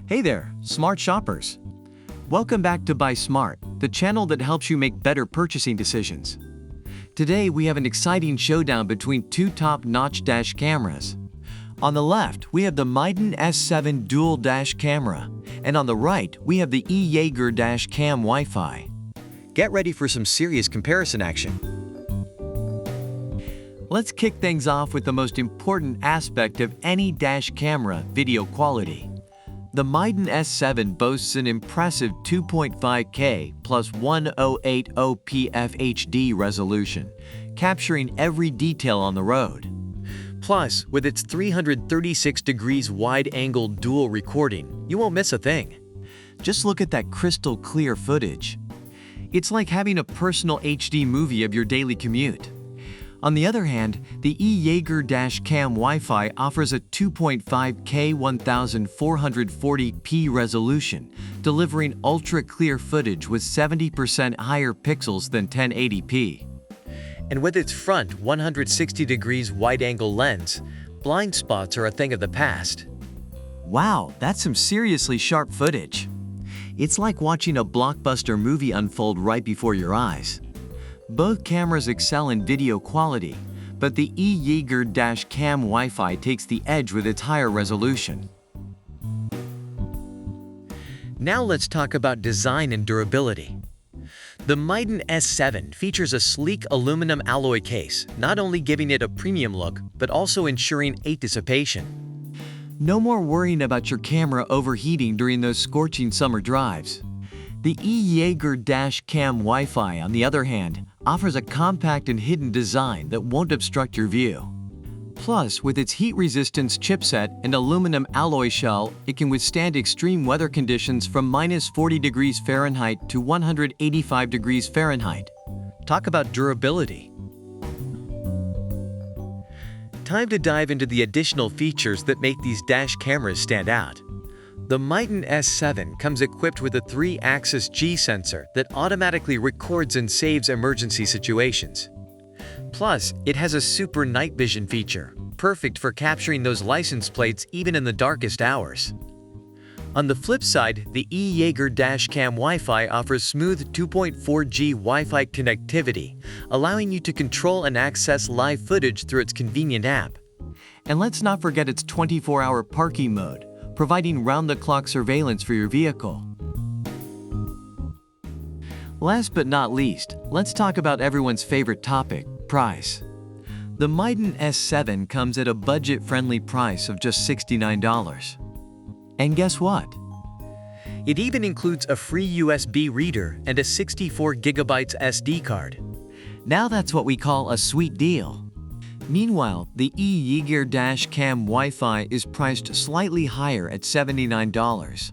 Hey there, smart shoppers. Welcome back to Buy Smart, the channel that helps you make better purchasing decisions. Today we have an exciting showdown between two top-notch dash cameras. On the left, we have the Miden S7 dual dash camera, and on the right, we have the E-YEEGER dash cam Wi-Fi. Get ready for some serious comparison action. Let's kick things off with the most important aspect of any dash camera, video quality. The Miden S7 boasts an impressive 2.5K plus 1080p FHD resolution, capturing every detail on the road. Plus, with its 336 degrees wide-angle dual recording, you won't miss a thing. Just look at that crystal clear footage. It's like having a personal HD movie of your daily commute. On the other hand, the E-YEEGER dash cam Wi-Fi offers a 2.5K 1440p resolution, delivering ultra-clear footage with 70% higher pixels than 1080p. And with its front 160 degrees wide-angle lens, blind spots are a thing of the past. Wow, that's some seriously sharp footage. It's like watching a blockbuster movie unfold right before your eyes. Both cameras excel in video quality, but the E-YEEGER dash cam Wi-Fi takes the edge with its higher resolution. Now let's talk about design and durability. The Miden S7 features a sleek aluminum alloy case, not only giving it a premium look, but also ensuring heat dissipation. No more worrying about your camera overheating during those scorching summer drives. The E-YEEGER dash cam Wi-Fi, on the other hand, offers a compact and hidden design that won't obstruct your view. Plus, with its heat resistance chipset and aluminum alloy shell, it can withstand extreme weather conditions from -40 degrees Fahrenheit to 185 degrees Fahrenheit. Talk about durability. Time to dive into the additional features that make these dash cameras stand out. The Miden S7 comes equipped with a 3-axis G sensor that automatically records and saves emergency situations. Plus, it has a super night vision feature, perfect for capturing those license plates even in the darkest hours. On the flip side, the E-YEEGER dash cam Wi-Fi offers smooth 2.4G Wi-Fi connectivity, allowing you to control and access live footage through its convenient app. And let's not forget its 24-hour parking mode, providing round-the-clock surveillance for your vehicle. Last but not least, let's talk about everyone's favorite topic, price. The Miden S7 comes at a budget-friendly price of just $69. And guess what? It even includes a free USB reader and a 64GB SD card. Now that's what we call a sweet deal. Meanwhile, the E-YEEGER dash cam Wi-Fi is priced slightly higher at $79.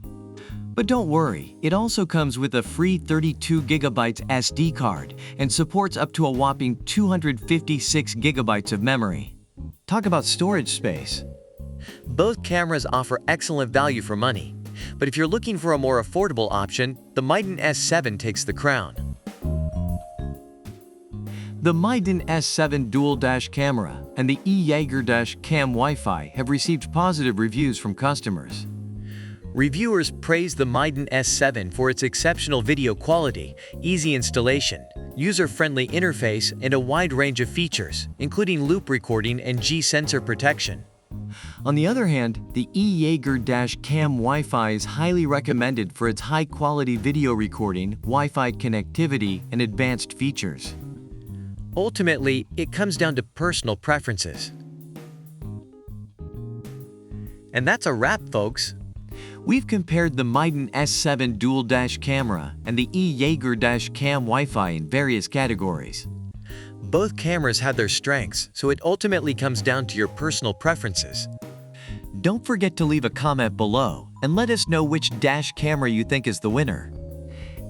But don't worry, it also comes with a free 32GB SD card and supports up to a whopping 256GB of memory. Talk about storage space. Both cameras offer excellent value for money, but if you're looking for a more affordable option, the Miden S7 takes the crown. The Miden S7 dual dash camera and the E-YEEGER dash cam Wi-Fi have received positive reviews from customers. Reviewers praise the Miden S7 for its exceptional video quality, easy installation, user-friendly interface, and a wide range of features, including loop recording and G-sensor protection. On the other hand, the E-YEEGER dash cam Wi-Fi is highly recommended for its high-quality video recording, Wi-Fi connectivity, and advanced features. Ultimately, it comes down to personal preferences. And that's a wrap, folks. We've compared the Miden S7 dual dash camera and the E-YEEGER dash cam Wi-Fi in various categories. Both cameras have their strengths, so it ultimately comes down to your personal preferences. Don't forget to leave a comment below and let us know which dash camera you think is the winner.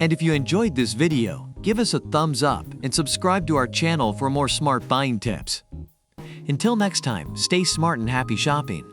And if you enjoyed this video, give us a thumbs up and subscribe to our channel for more smart buying tips. Until next time, stay smart and happy shopping.